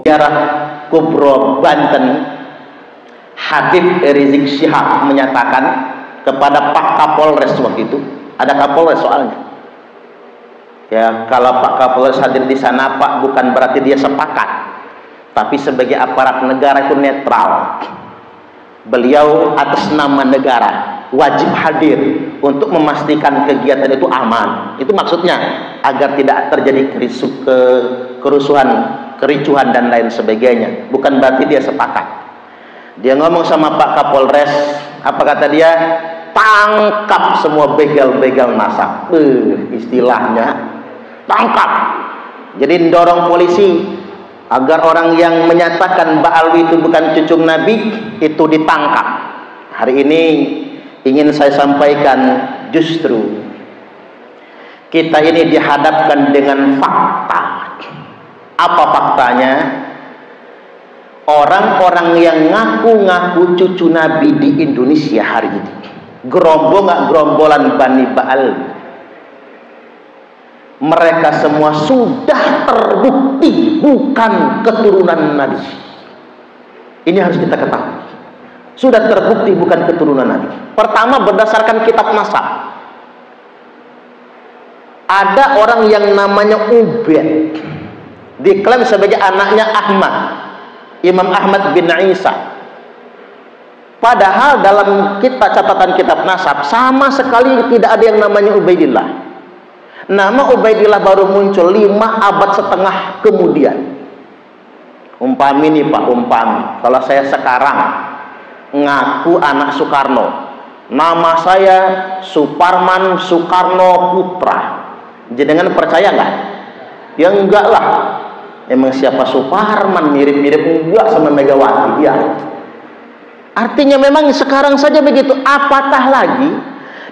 Daerah Kubro Banten, Habib Rizik Syihab menyatakan kepada Pak Kapolres waktu itu, ada Kapolres soalnya. Ya, kalau Pak Kapolres hadir di sana, Pak, bukan berarti dia sepakat, tapi sebagai aparat negara itu netral. Beliau atas nama negara wajib hadir untuk memastikan kegiatan itu aman. Itu maksudnya agar tidak terjadi kerusuhan, kericuhan dan lain sebagainya. Bukan berarti dia sepakat. Dia ngomong sama Pak Kapolres, apa kata dia? Tangkap semua begal-begal massa. Istilahnya tangkap. Jadi dorong polisi agar orang yang menyatakan Mbak Alwi itu bukan cucu Nabi itu ditangkap. Hari ini ingin saya sampaikan, justru kita ini dihadapkan dengan fakta. Apa faktanya? Orang-orang yang ngaku-ngaku cucu Nabi di Indonesia hari ini, gerombolan Bani Ba'al, mereka semua sudah terbukti bukan keturunan Nabi. Ini harus kita ketahui. Sudah terbukti bukan keturunan Nabi. Pertama, berdasarkan kitab nasab, ada orang yang namanya Ubaid, diklaim sebagai anaknya Ahmad, Imam Ahmad bin Isa. Padahal dalam catatan kitab nasab sama sekali tidak ada yang namanya Ubaidillah. Nama Ubaidillah baru muncul 5 abad setengah kemudian. Umpami nih Pak, umpami kalau saya sekarang ngaku anak Soekarno, nama saya Suparman Soekarno Putra, jenengan percaya nggak? Ya enggak lah. Emang siapa Suparman, mirip-mirip enggak sama Megawati ya. Artinya memang sekarang saja begitu, apatah lagi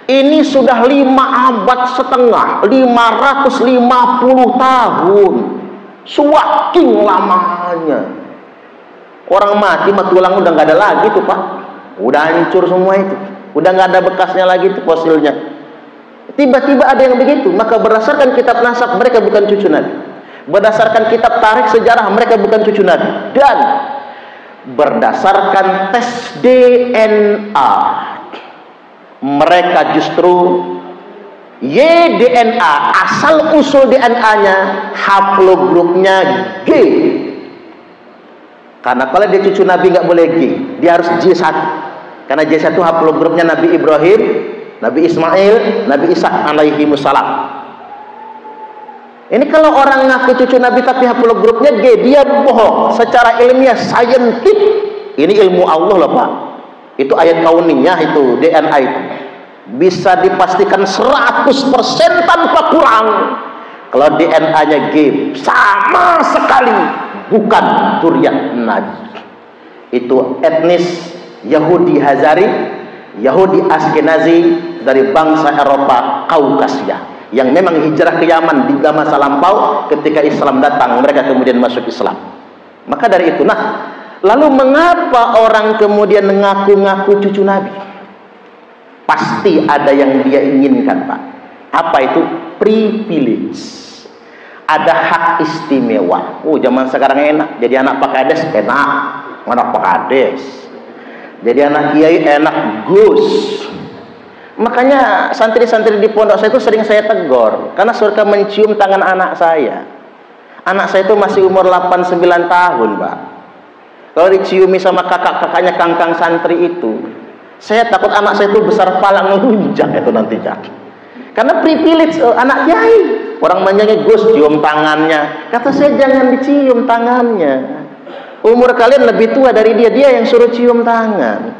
ini sudah 5 abad setengah, 550 tahun, semakin lamanya. Orang mati mah tulang udah nggak ada lagi tuh Pak, udah hancur semua itu, udah nggak ada bekasnya lagi tuh fosilnya. Tiba-tiba ada yang begitu, maka berdasarkan kitab nasab mereka bukan cucu Nabi. Berdasarkan kitab tarikh sejarah mereka bukan cucu Nabi. Dan berdasarkan tes DNA mereka justru YDNA, asal usul DNA haplogrupnya G. Karena kalau dia cucu Nabi nggak boleh G, dia harus J1. Karena J1 haplogrupnya Nabi Ibrahim, Nabi Ismail, Nabi Ishak alaihi wassalam. Ini kalau orang ngaku cucu Nabi tapi haplogrupnya G, dia bohong. Secara ilmiah, saintif, ini ilmu Allah loh Pak. Itu ayat kauniyah, itu DNA itu bisa dipastikan 100% tanpa kurang. Kalau DNA-nya G, sama sekali bukan zuriat Nabi. Itu etnis Yahudi Hazari, Yahudi Askenazi dari bangsa Eropa Kaukasia, yang memang hijrah ke Yaman di masa lampau. Ketika Islam datang, mereka kemudian masuk Islam. Maka dari itu, lalu mengapa orang kemudian mengaku-ngaku cucu Nabi? Pasti ada yang dia inginkan Pak. Apa itu? Privilege. Ada hak istimewa. Zaman sekarang enak, jadi anak Pak Kades enak, anak Pak Kades. Jadi anak kiai enak, Gus. Makanya santri-santri di pondok saya itu sering saya tegur, karena suka mencium tangan anak saya. Anak saya itu masih umur 8-9 tahun Pak. Kalau diciumi sama kakak-kakaknya kangkang santri itu, saya takut anak saya itu besar kepala ngelunjak itu nantinya. Karena privilege anak kiai, orang manjangnya Gus cium tangannya. Kata saya jangan dicium tangannya. Umur kalian lebih tua dari dia, dia yang suruh cium tangan.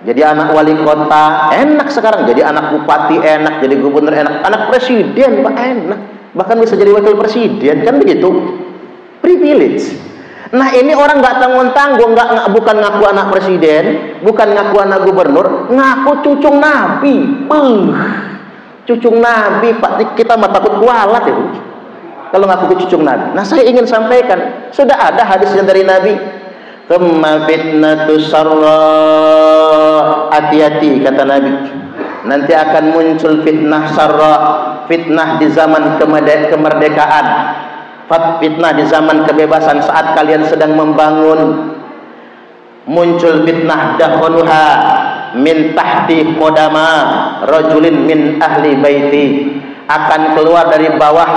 Jadi anak wali kota enak sekarang, jadi anak bupati enak, jadi gubernur enak, anak presiden Pak enak, bahkan bisa jadi wakil presiden, kan begitu, privilege. Nah ini orang nggak tanggung-tanggung, bukan ngaku anak presiden, bukan ngaku anak gubernur, ngaku cucung Nabi. Cucung Nabi Pak, kita mah takut kualat itu kalau ngaku cucung Nabi. Nah saya ingin sampaikan, sudah ada hadisnya dari Nabi. Thumma fitnatu sarra, hati-hati kata Nabi, nanti akan muncul fitnah sarra, fitnah di zaman kemerdekaan, fitnah di zaman kebebasan saat kalian sedang membangun. Muncul fitnah dakhaluha min tahti qodama rajulin min ahli baiti, akan keluar dari bawah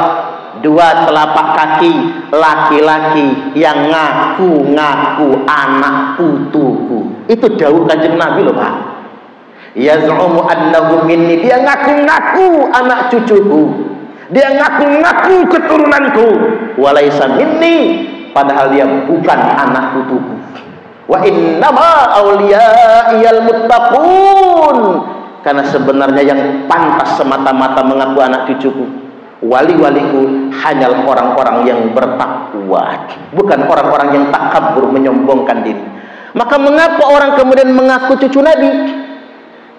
dua telapak kaki laki-laki yang ngaku-ngaku anak putuku. Itu dawuh Kanjeng Nabi loh Pak. Yaz'umu annahu minni, dia ngaku-ngaku anak cucuku, dia ngaku-ngaku keturunanku, walaysa minni, padahal dia bukan anak putuku. Wa innama awliyaiyal muttaqun, karena sebenarnya yang pantas semata-mata mengaku anak cucuku, wali-waliku hanyalah orang-orang yang bertakwa, bukan orang-orang yang takabur menyombongkan diri. Maka mengapa orang kemudian mengaku cucu Nabi?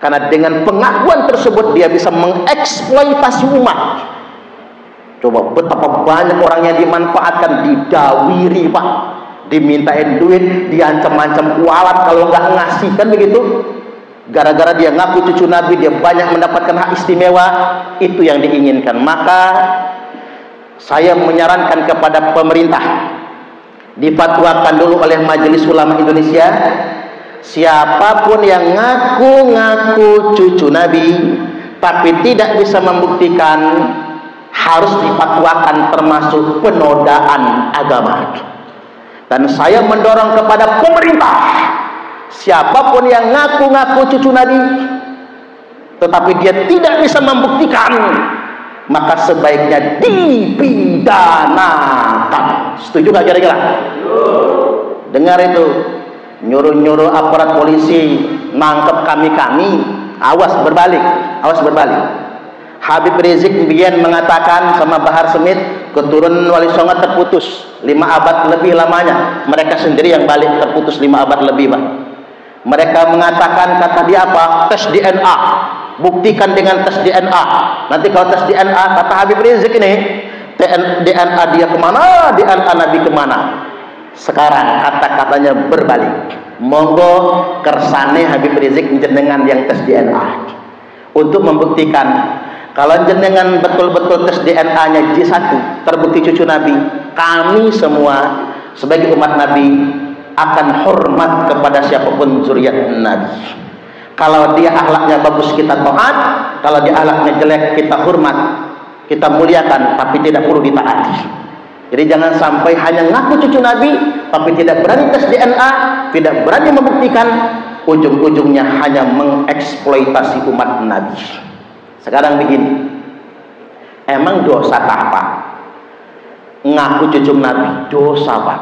Karena dengan pengakuan tersebut dia bisa mengeksploitasi umat. Coba betapa banyak orang yang dimanfaatkan, didawiri Pak, dimintain duit, diancam-ancam kualat kalau nggak ngasih, kan begitu. Gara-gara dia ngaku cucu Nabi, dia banyak mendapatkan hak istimewa. Itu yang diinginkan. Maka saya menyarankan kepada pemerintah, difatwakan dulu oleh Majelis Ulama Indonesia, siapapun yang ngaku-ngaku cucu Nabi tapi tidak bisa membuktikan, harus difatwakan termasuk penodaan agama. Dan saya mendorong kepada pemerintah, siapapun yang ngaku-ngaku cucu Nabi tetapi dia tidak bisa membuktikan, maka sebaiknya dipidanakan. Setuju gak kira-kira? Dengar itu, nyuruh-nyuruh aparat polisi nangkep kami-kami, awas berbalik, awas berbalik. Habib Rizik kemudian mengatakan sama Bahar Smith, keturunan Wali Songo terputus 5 abad lebih lamanya, mereka sendiri yang balik terputus 5 abad lebih Pak. Mereka mengatakan, kata dia apa? Tes DNA, buktikan dengan tes DNA. Nanti kalau tes DNA, kata Habib Rizik ini, DNA dia kemana, DNA Nabi kemana. Sekarang kata-katanya berbalik. Monggo kersane Habib Rizik jenengan yang tes DNA untuk membuktikan kalau jenengan betul-betul tes DNA-nya J1 terbukti cucu Nabi, kami semua sebagai umat Nabi akan hormat kepada siapapun zuriat Nabi. Kalau dia akhlaknya bagus kita taat, kalau dia akhlaknya jelek kita hormat, kita muliakan, tapi tidak perlu ditaati. Jadi jangan sampai hanya ngaku cucu Nabi tapi tidak berani tes DNA, tidak berani membuktikan, ujung-ujungnya hanya mengeksploitasi umat Nabi. Sekarang begini, emang dosa apa? Ngaku cucu Nabi dosa Pak?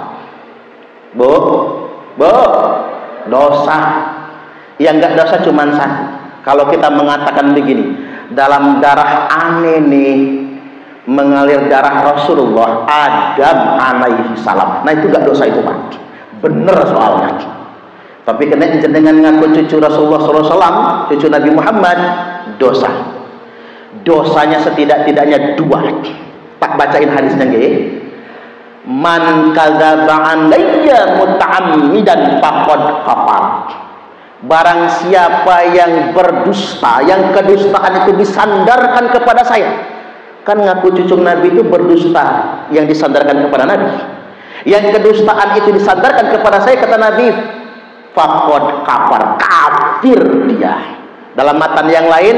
Bu, dosa. Yang enggak dosa cuma satu. Kalau kita mengatakan begini, dalam darah aneh nih mengalir darah Rasulullah Adam alaihi salam. Nah itu enggak dosa itu Pak, bener soalnya. Tapi kena jenengan ngaku cucu Rasulullah SAW, cucu Nabi Muhammad, dosa. Dosanya setidak-tidaknya 2. Tak bacain hadisnya nggih. Man kadzaba alayya muta'ammidan faqad kafar. Barang siapa yang berdusta, yang kedustaan itu disandarkan kepada saya. Kan ngaku cucu Nabi itu berdusta yang disandarkan kepada Nabi. Yang kedustaan itu disandarkan kepada saya, kata Nabi, faqad kafar, kafir dia. Dalam matan yang lain,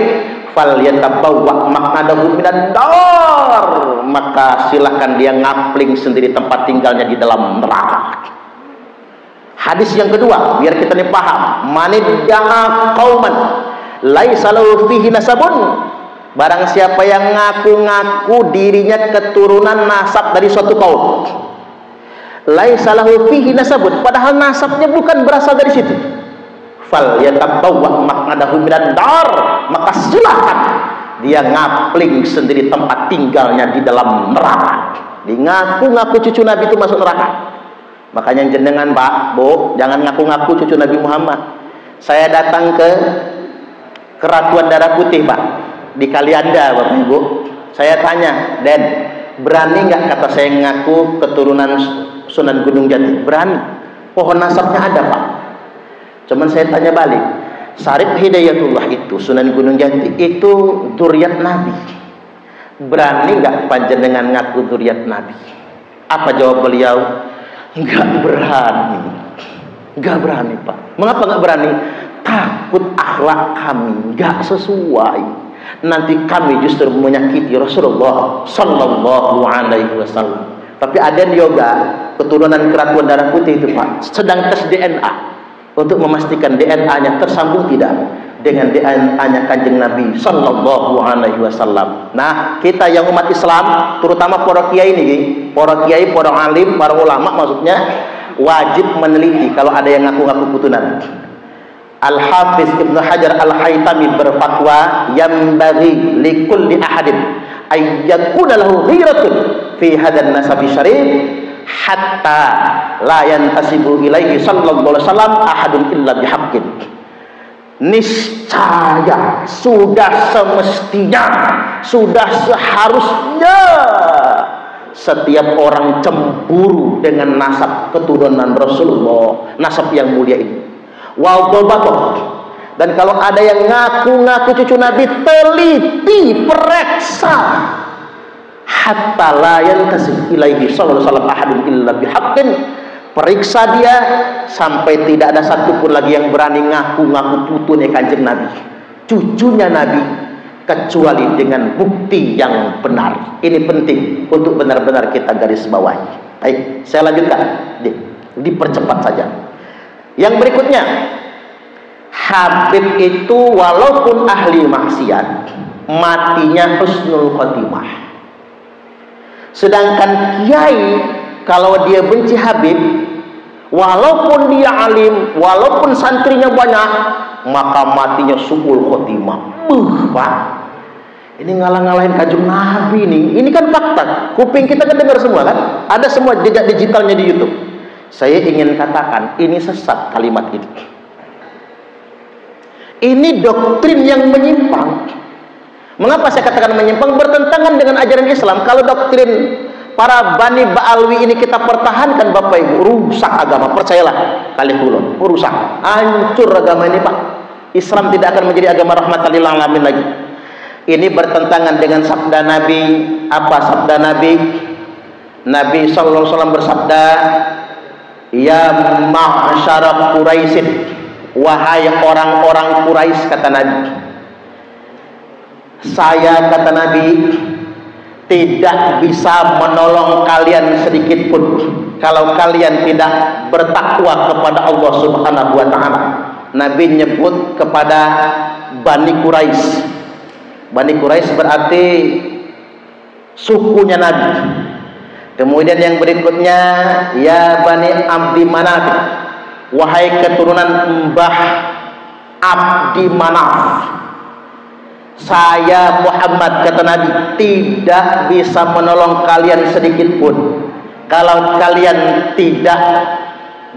fal yatabawwa maq'adahu minan nar, maka silakan dia ngapling sendiri tempat tinggalnya di dalam neraka. Hadis yang kedua, biar kita nih paham, manidda'a qauman laisa lahu fihi nasabun, barang siapa yang ngaku-ngaku dirinya keturunan nasab dari suatu kaum, laisa lahu fihi nasabun, padahal nasabnya bukan berasal dari situ, fal yatabawwa maq'adahu minan nar, maka silakan dia ngapling sendiri tempat tinggalnya di dalam neraka. Di ngaku-ngaku cucu Nabi itu masuk neraka. Makanya jenengan Pak, Bu, jangan ngaku-ngaku cucu Nabi Muhammad. Saya datang ke Keratuan Darah Putih Pak, di Kalianda Bapak Ibu. Saya tanya, Den, berani nggak kata saya ngaku keturunan Sunan Gunung Jati? Berani. Pohon nasabnya ada Pak. Cuman saya tanya balik, Syarif Hidayatullah itu itu Sunan Gunung Jati itu zuriat Nabi. Berani nggak panjenengan ngaku zuriat Nabi? Apa jawab beliau? Nggak berani. Nggak berani, Pak. Mengapa nggak berani? Takut akhlak kami nggak sesuai. Nanti kami justru menyakiti Rasulullah Sallallahu Alaihi Wasallam. Tapi ada yoga keturunan keraton darah putih itu, Pak, sedang tes DNA untuk memastikan DNA-nya tersambung tidak dengan DNA-nya Kanjeng Nabi Sallallahu Alaihi Wasallam. Nah, kita yang umat Islam, terutama para kiai ini, para kiai, para alim, para ulama maksudnya, wajib meneliti kalau ada yang ngaku-ngaku putunan. Al-Hafiz Ibnu Hajar Al-Haytami berfatwa, yang bagi likulli ahadin ayyakuna lahu ghiratun fi hadan nasabi syarif hatta la yantasibu ilaihi sallallahu alaihi wasallam ahadun illa bihaqqin. Niscaya sudah semestinya, sudah seharusnya setiap orang cemburu dengan nasab keturunan Rasulullah, nasab yang mulia ini. Dan kalau ada yang ngaku-ngaku cucu Nabi, teliti, periksa, hatta la yantasib ilaihi sallallahu alaihi wasallam ahadun illa bihaqqin. Periksa dia sampai tidak ada satupun lagi yang berani ngaku-ngaku putunya Kanjeng Nabi, cucunya Nabi, kecuali dengan bukti yang benar. Ini penting untuk benar-benar kita garis bawahi. Baik, saya lanjutkan, dipercepat saja. Yang berikutnya, Habib itu walaupun ahli maksiat, matinya husnul khotimah. Sedangkan kiai, kalau dia benci Habib, walaupun dia alim, walaupun santrinya banyak, maka matinya su'ul khotimah. Pak, ini ngalah-ngalahin Kanjeng Nabi nih. Ini kan fakta. Kuping kita kan dengar semua kan? Ada semua jejak digitalnya di YouTube. Saya ingin katakan, ini sesat kalimat ini. Ini doktrin yang menyimpang. Mengapa saya katakan menyimpang? Bertentangan dengan ajaran Islam. Kalau doktrin para Bani Ba'alwi ini kita pertahankan, Bapak Ibu, rusak agama. Percayalah kali kulon, rusak, hancur agama ini, Pak. Islam tidak akan menjadi agama rahmatan lil alamin lagi. Ini bertentangan dengan sabda Nabi. Apa sabda Nabi? Nabi sallallahu alaihi wasallam bersabda, "Ya ma'syara Quraisyin, wahai orang-orang Quraisy," kata Nabi, "saya," kata Nabi, "tidak bisa menolong kalian sedikit pun kalau kalian tidak bertakwa kepada Allah Subhanahu wa taala." Nabi nyebut kepada Bani Quraisy. Bani Quraisy berarti sukunya Nabi. Kemudian yang berikutnya, ya Bani Abdi Manaf, wahai keturunan Mbah Abdi Manaf, saya Muhammad, kata Nabi, tidak bisa menolong kalian sedikit pun kalau kalian tidak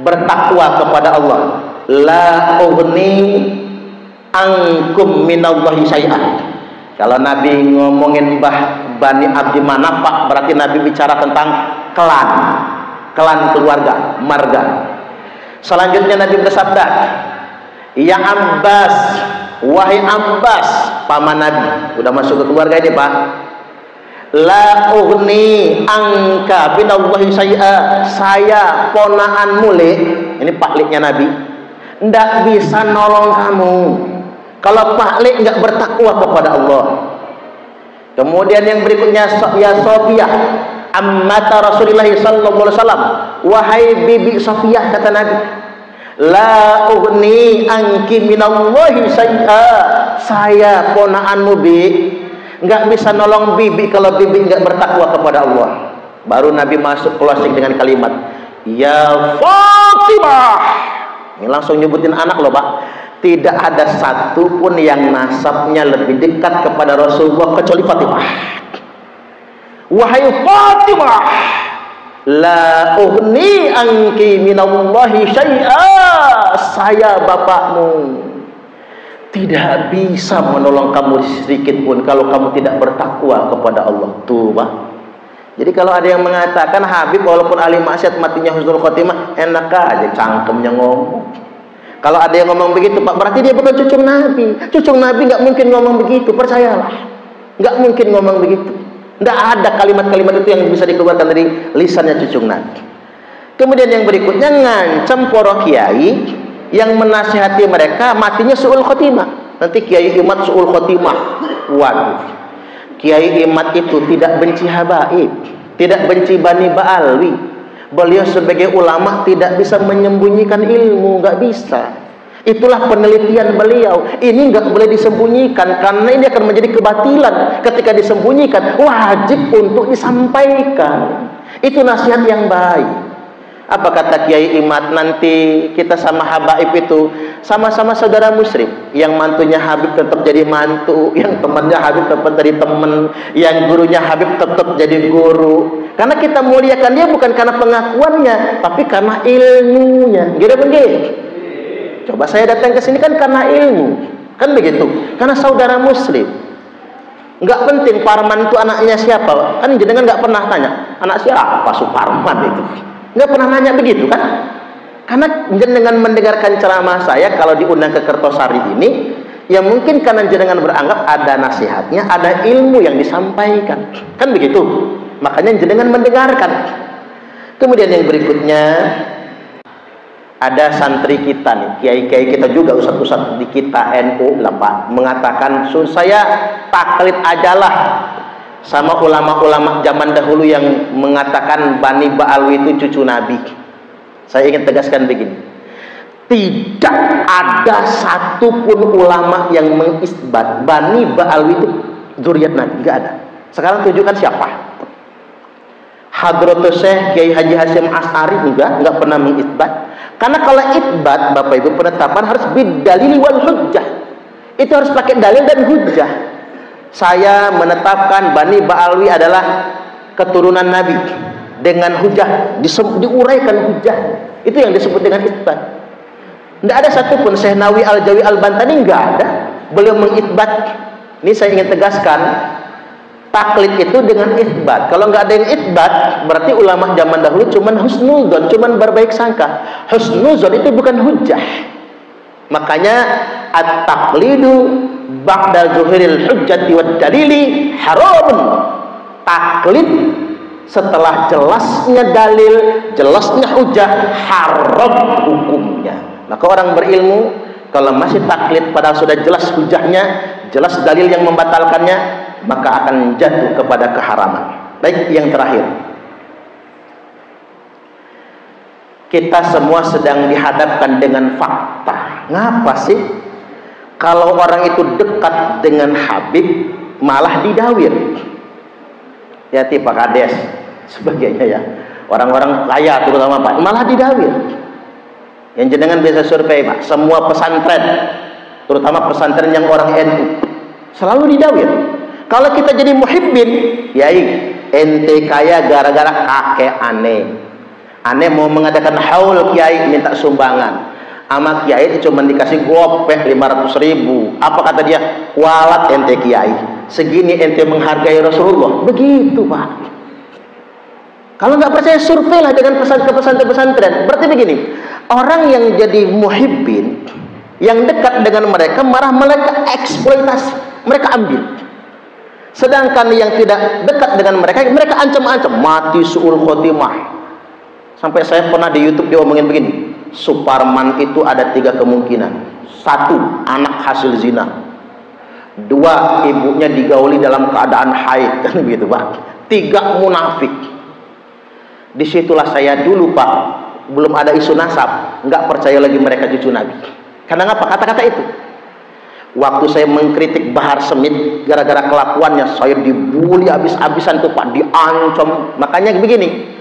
bertakwa kepada Allah. La ughni ankum minallahi syai'an. Kalau Nabi ngomongin Bani Abdi Manaf, Pak, berarti Nabi bicara tentang klan keluarga, marga. Selanjutnya Nabi bersabda, "Ya Abbas, wahai Abbas," paman Nabi, udah masuk ke keluarga ini, Pak. "La ughni angka binallahi syai'a." Saya ponaan mule, ini pakliknya Nabi, ndak bisa nolong kamu kalau paklik nggak bertakwa kepada Allah. Kemudian yang berikutnya, ya Sofiyah, ammata Rasulullah sallallahu alaihi wasallam, wahai bibi Sofiyah, kata Nabi, "La ughni anki minallahi syai'a." Saya ponaanmu, Bi, nggak bisa nolong bibi kalau bibi nggak bertakwa kepada Allah. Baru Nabi masuk closing dengan kalimat, "Ya Fatimah." Ini langsung nyebutin anak loh, Pak. Tidak ada satu pun yang nasabnya lebih dekat kepada Rasulullah kecuali Fatimah. "Wahai Fatimah, la ughni anki minallahi syai'a." Saya bapakmu tidak bisa menolong kamu sedikit pun kalau kamu tidak bertakwa kepada Allah. Tuh, Pak. Jadi kalau ada yang mengatakan Habib walaupun ahli maksiat matinya husnul khotimah, enak aja cangkemnya ngomong. Kalau ada yang ngomong begitu, Pak, berarti dia bukan cucu Nabi. Cucu Nabi nggak mungkin ngomong begitu, percayalah. Nggak mungkin ngomong begitu. Nggak ada kalimat-kalimat itu yang bisa dikeluarkan dari lisannya cucu Nabi. Kemudian yang berikutnya, ngancam para kiai yang menasihati mereka matinya su'ul khotimah. Nanti Kiai Imad su'ul khotimah. Waduh, Kiai Imad itu tidak benci habaib, tidak benci Bani Ba'alwi. Beliau sebagai ulama tidak bisa menyembunyikan ilmu, nggak bisa. Itulah penelitian beliau. Ini nggak boleh disembunyikan, karena ini akan menjadi kebatilan. Ketika disembunyikan, wajib untuk disampaikan. Itu nasihat yang baik. Apa kata Kiai Imad? Nanti kita sama habaib itu sama-sama saudara muslim. Yang mantunya Habib tetap jadi mantu, yang temannya Habib tetap jadi teman, yang gurunya Habib tetap jadi guru. Karena kita muliakan dia bukan karena pengakuannya, tapi karena ilmunya. Gitu begitu. Coba saya datang ke sini kan karena ilmu, kan begitu. Karena saudara muslim. Nggak penting Parman itu anaknya siapa, kan jenengan nggak pernah tanya anak siapa Suparman itu. Nggak pernah nanya begitu kan? Karena jenengan mendengarkan ceramah saya kalau diundang ke Kertosari ini, ya mungkin karena jenengan beranggap ada nasihatnya, ada ilmu yang disampaikan, kan begitu. Makanya jenengan mendengarkan. Kemudian yang berikutnya, ada santri kita nih, kiai-kiai kita juga, ustadz-ustadz di kita NU lah Pak, mengatakan saya taklid ajalah sama ulama-ulama zaman dahulu yang mengatakan Bani Ba'alwi itu cucu Nabi. Saya ingin tegaskan begini, tidak ada satupun ulama yang mengisbat Bani Ba'alwi itu zuriat Nabi, nggak ada. Sekarang tunjukkan siapa. Hadratus Syekh Kiai Haji Hasyim Asy'ari nggak pernah mengisbat. Karena kalau isbat, Bapak Ibu, penetapan harus bidalil wal hujjah. Itu harus pakai dalil dan hujjah. Saya menetapkan Bani Ba'alwi adalah keturunan Nabi dengan hujjah, diuraikan hujjah. Itu yang disebut dengan isbat. Tidak ada satupun Syekh Nawawi Al-Jawi Al-Bantani, nggak ada. Beliau mengisbat. Ini saya ingin tegaskan, taklid itu dengan isbat. Kalau nggak ada yang isbat, berarti ulama zaman dahulu cuman husnuzon, cuman berbaik sangka. Husnuzon itu bukan hujjah. Makanya at-taqlidu ba'da zuhuril hujjati wad dalili haramun. Taklid setelah jelasnya dalil, jelasnya hujjah, haram hukumnya. Maka orang berilmu kalau masih taklid padahal sudah jelas hujjahnya, jelas dalil yang membatalkannya, maka akan jatuh kepada keharaman. Baik, yang terakhir, kita semua sedang dihadapkan dengan fakta. Ngapa sih kalau orang itu dekat dengan Habib malah didawir? Ya Pak Kades sebagainya ya, orang-orang kaya terutama Pak, malah didawir. Yang jenengan bisa survei Pak, semua pesantren, terutama pesantren yang orang NU, selalu didawir. Kalau kita jadi muhibbin, yai ente kaya gara-gara kakek aneh mau mengadakan haul, kiai minta sumbangan. Ama kiai cuma dikasih gopek 500.000. Apa kata dia? Walat ente kiai, segini ente menghargai Rasulullah. Begitu Pak. Kalau nggak percaya surveilah dengan pesantren-pesantren. Berarti begini, orang yang jadi muhibbin, yang dekat dengan mereka, mereka eksploitasi, mereka ambil. Sedangkan yang tidak dekat dengan mereka ancam-ancam mati su'ul khotimah. Sampai saya pernah di YouTube diomongin begini, Suparman itu ada 3 kemungkinan. 1, anak hasil zina. 2, ibunya digauli dalam keadaan haid, kan begitu Pak. 3, munafik. Disitulah saya dulu Pak, belum ada isu nasab, nggak percaya lagi mereka cucu Nabi. Karena apa? Kata-kata itu. Waktu saya mengkritik Bahar Smith gara-gara kelakuannya, saya dibully habis-habisan tuh Pak, diancam. Makanya begini,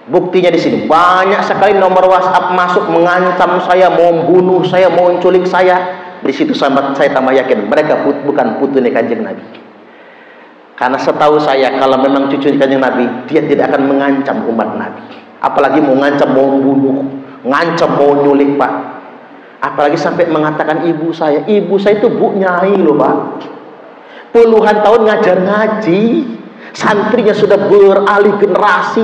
buktinya di sini banyak sekali nomor WhatsApp masuk mengancam saya, mau membunuh saya, mau menculik saya. Di situ saya tambah yakin mereka bukan putunya Kanjeng Nabi. Karena setahu saya kalau memang cucu Kanjeng Nabi, dia tidak akan mengancam umat Nabi. Apalagi mau ngancam, mau membunuh, ngancam mau nyulik Pak. Apalagi sampai mengatakan ibu saya itu Bu Nyai loh Pak, puluhan tahun ngajar ngaji, santrinya sudah beralih generasi.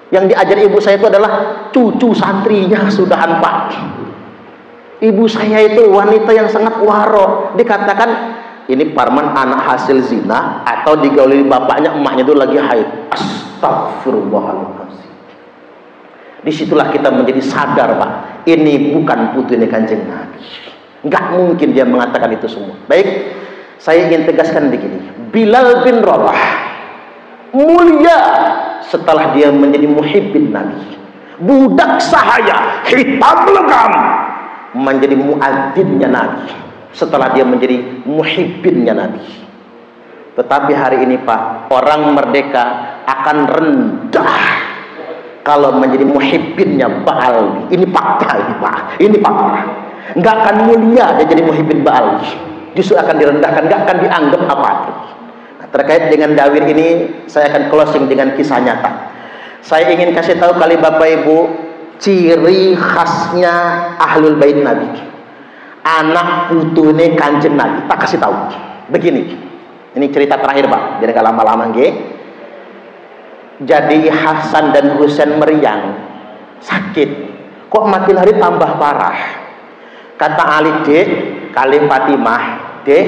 Yang diajar ibu saya itu adalah cucu santrinya sudahan Pak. Ibu saya itu wanita yang sangat waro. Dikatakan ini Parman anak hasil zina atau digauli bapaknya, emaknya itu lagi haid. Astagfirullahaladzim. Disitulah kita menjadi sadar, Pak, ini bukan putunya Kanjeng Nabi. Nggak mungkin dia mengatakan itu semua. Baik, saya ingin tegaskan begini. Bilal bin Rabah mulia setelah dia menjadi muhibbin Nabi. Budak sahaya hitam legam menjadi muadzinnya Nabi setelah dia menjadi muhibbinnya Nabi. Tetapi hari ini, Pak, orang merdeka akan rendah kalau menjadi muhibbinnya Baal. Ini fakta ini, Pak. Ini fakta. Nggak akan mulia dia jadi muhibbin Baal. Justru akan direndahkan, nggak akan dianggap apa. Nah, terkait dengan dawir ini, saya akan closing dengan kisah nyata. Saya ingin kasih tahu kali Bapak Ibu, ciri khasnya Ahlul Bait Nabi. Anak putune Kanjeng Nabi. Tak kasih tahu. Begini. Ini cerita terakhir, Pak. Jadi nggak lama-lama, nggih. Jadi Hasan dan Husain meriang, sakit. Kok makin hari tambah parah. Kata Ali, Dek, kali Fatimah, Dek,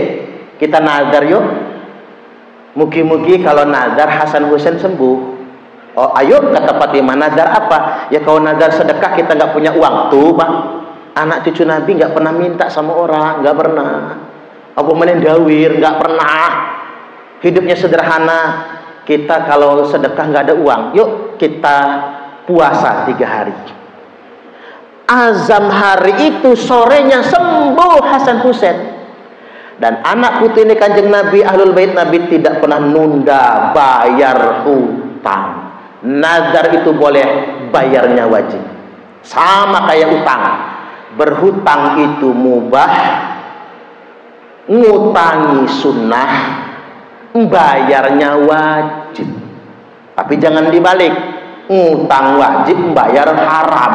kita nazar yuk. Mugi-mugi kalau nazar Hasan Husain sembuh. Oh, ayo, kata Fatimah, nazar apa? Ya kalau nazar sedekah, kita nggak punya uang. Tuh, Pak, anak cucu Nabi nggak pernah minta sama orang, nggak pernah. Apa menendawir, nggak pernah. Hidupnya sederhana. Kita kalau sedekah nggak ada uang, yuk kita puasa 3 hari. Azam hari itu sorenya sembuh Hasan Husain. Dan anak putih ini Kanjeng Nabi, Ahlul Bait Nabi tidak pernah nunda bayar hutang. Nazar itu boleh, bayarnya wajib. Sama kayak utang. Berhutang itu mubah, ngutangi sunnah, bayarnya wajib. Tapi jangan dibalik, ngutang wajib, bayar haram.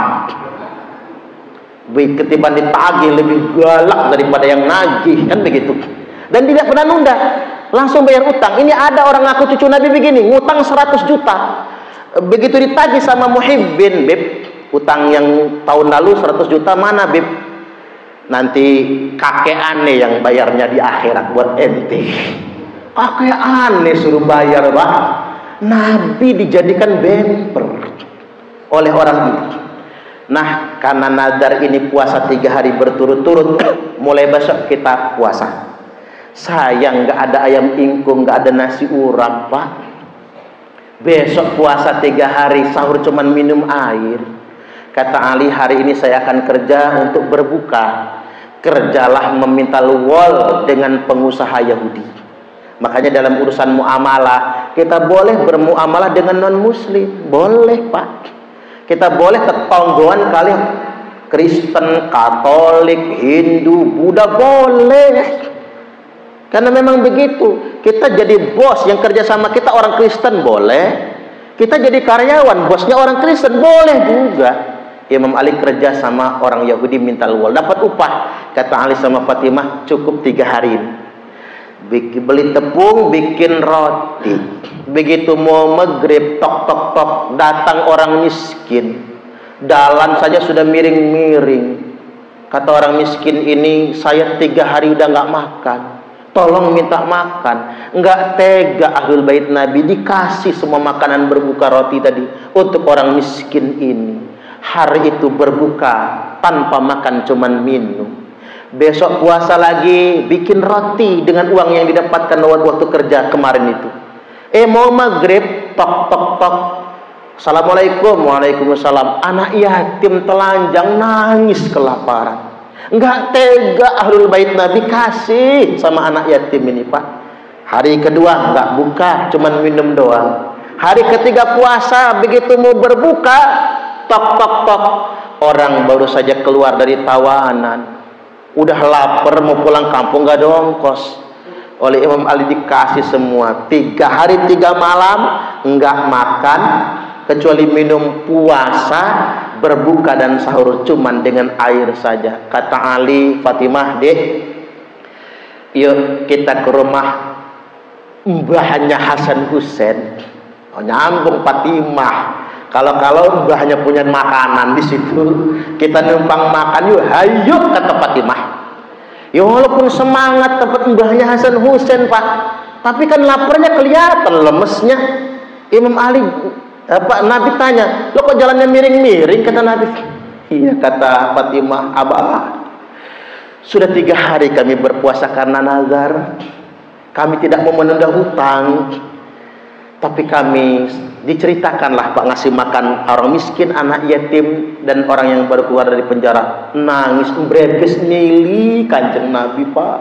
Ketimbang ditagih lebih galak daripada yang nagih, kan begitu. Dan tidak pernah nunda, langsung bayar utang. Ini ada orang ngaku cucu Nabi begini, ngutang 100 juta. Begitu ditagih sama muhibbin, Beb, utang yang tahun lalu 100 juta mana, Beb? Nanti kakek aneh yang bayarnya di akhirat buat ente. Kakek aneh suruh bayar, Pak. Nabi dijadikan bemper oleh orang itu. Nah, karena nazar ini puasa 3 hari berturut-turut, mulai besok kita puasa. Sayang nggak ada ayam ingkung, nggak ada nasi urap, Pak. Besok puasa 3 hari, sahur cuman minum air. Kata Ali, hari ini saya akan kerja untuk berbuka. Kerjalah meminta wol dengan pengusaha Yahudi. Makanya dalam urusan muamalah, kita boleh bermuamalah dengan non-muslim. Boleh, Pak. Kita boleh ketonggoan kali Kristen, Katolik, Hindu, Buddha, boleh. Karena memang begitu. Kita jadi bos yang kerja sama kita orang Kristen, boleh. Kita jadi karyawan, bosnya orang Kristen, boleh juga. Imam Ali kerja sama orang Yahudi minta wol, dapat upah. Kata Ali sama Fatimah, cukup 3 hari ini. Beli tepung, bikin roti. Begitu mau maghrib, tok tok tok, datang orang miskin. Dalam saja sudah miring-miring. Kata orang miskin ini, saya 3 hari udah nggak makan. Tolong minta makan. Nggak tega Ahlul Bait Nabi dikasih semua makanan berbuka roti tadi untuk orang miskin ini. Hari itu berbuka tanpa makan, cuman minum. Besok puasa lagi, bikin roti dengan uang yang didapatkan waktu kerja kemarin itu. Mau maghrib, tok tok tok, assalamualaikum, waalaikumsalam. Anak yatim telanjang nangis kelaparan. Enggak tega Ahlul Bait Nabi kasih sama anak yatim ini, Pak. Hari kedua enggak buka, cuman minum doang. Hari ketiga puasa, begitu mau berbuka, tok tok tok, orang baru saja keluar dari tawanan. Udah lapar mau pulang kampung, gak ada ongkos. Oleh Imam Ali dikasih semua. 3 hari 3 malam enggak makan kecuali minum, puasa, berbuka dan sahur cuman dengan air saja. Kata Ali, Fatimah, Dek, yuk kita ke rumah mbahnya Hasan Husain. Oh, nyambung Fatimah. Kalau mbah hanya punya makanan di situ, kita numpang makan yuk, hayu kata Fatimah. Ya walaupun semangat tempat mbahnya Hasan Husain Pak, tapi kan laparnya kelihatan, lemesnya. Imam Ali, Nabi tanya, lo kok jalannya miring-miring? Kata Nabi. Iya kata Fatimah, Abah, sudah 3 hari kami berpuasa karena nazar. Kami tidak mau menunda hutang, tapi kami diceritakanlah Pak ngasih makan orang miskin, anak yatim, dan orang yang baru keluar dari penjara. Nangis berebes mili Kanjeng Nabi Pak.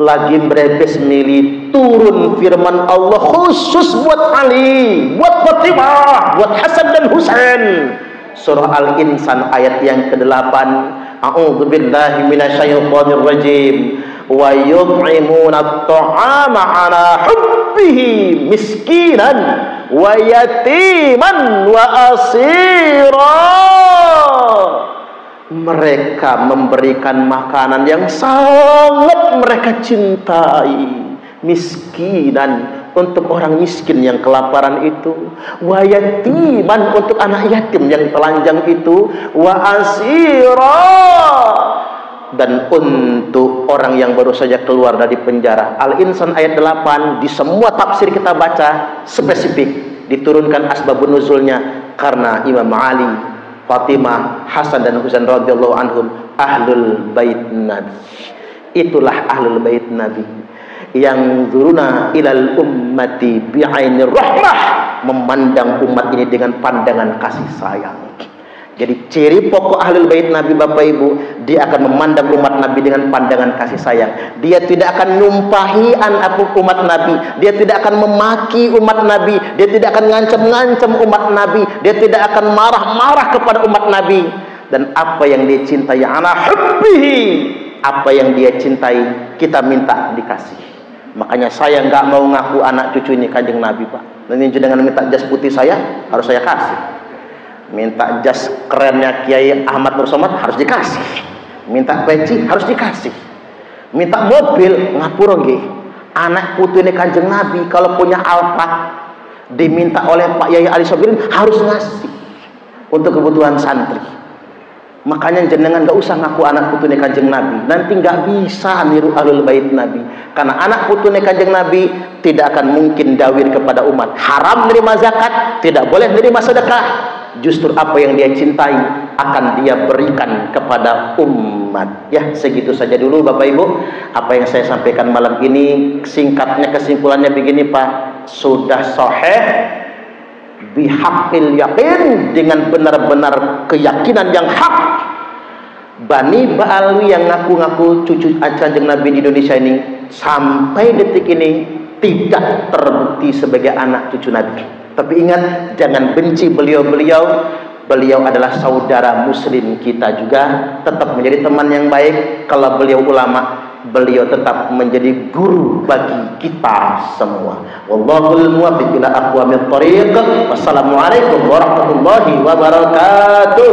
Lagi berebes mili, turun firman Allah khusus buat Ali, buat Fatimah, buat Hasan dan Husain. Surah Al-Insan ayat yang ke-8. A'udzu billahi minasyaitonir rajim. Wa yut'imuna at-ta'ama 'ala hubbihi miskinan wa yatiman wa asira. Mereka memberikan makanan yang sangat mereka cintai, miskinan, untuk orang miskin yang kelaparan itu, wa yatiman, untuk anak yatim yang telanjang itu, wa asira, dan untuk orang yang baru saja keluar dari penjara. Al-Insan ayat 8. Di semua tafsir kita baca spesifik diturunkan asbabun nuzulnya karena Imam Ali, Fatimah, Hasan dan Husain radhiyallahu anhum ahlul bait Nabi. Itulah ahlul bait Nabi yang zuruna ilal ummati bi'ainir rahmah, memandang umat ini dengan pandangan kasih sayang. Jadi ciri pokok ahlul bait Nabi Bapak Ibu, dia akan memandang umat Nabi dengan pandangan kasih sayang. Dia tidak akan numpahi umat Nabi, dia tidak akan memaki umat Nabi, dia tidak akan ngancam-ngancam umat Nabi, dia tidak akan marah-marah kepada umat Nabi. Dan apa yang dia cintai, ana hubbihi, apa yang dia cintai kita minta dikasih. Makanya saya nggak mau ngaku anak cucunya Kanjeng Nabi Pak. Nanti dengan minta jas putih saya harus saya kasih. Minta jas kerennya Kiai Ahmad Nur Somad harus dikasih. Minta peci harus dikasih. Minta mobil ngapura nggih. Anak putune Kanjeng Nabi kalau punya Alphard diminta oleh Pak Yai Ali Sobirin harus ngasih untuk kebutuhan santri. Makanya jenengan gak usah ngaku anak putune Kanjeng Nabi, nanti gak bisa niru ahlul bait Nabi. Karena anak putune Kanjeng Nabi tidak akan mungkin dawir kepada umat. Haram menerima zakat, tidak boleh menerima sedekah. Justru apa yang dia cintai akan dia berikan kepada umat. Ya, segitu saja dulu Bapak Ibu apa yang saya sampaikan malam ini. Singkatnya, kesimpulannya begini Pak, sudah sahih bihaqil yakin, dengan benar-benar keyakinan yang hak. Bani Ba'alwi yang ngaku-ngaku cucu Kanjeng Nabi di Indonesia ini sampai detik ini tidak terbukti sebagai anak cucu Nabi. Tapi ingat, jangan benci beliau-beliau. Beliau adalah saudara muslim kita juga, tetap menjadi teman yang baik. Kalau beliau ulama, beliau tetap menjadi guru bagi kita semua. Wallahul muwaffiq ila aqwamit thoriq. Wassalamualaikum warahmatullahi wabarakatuh.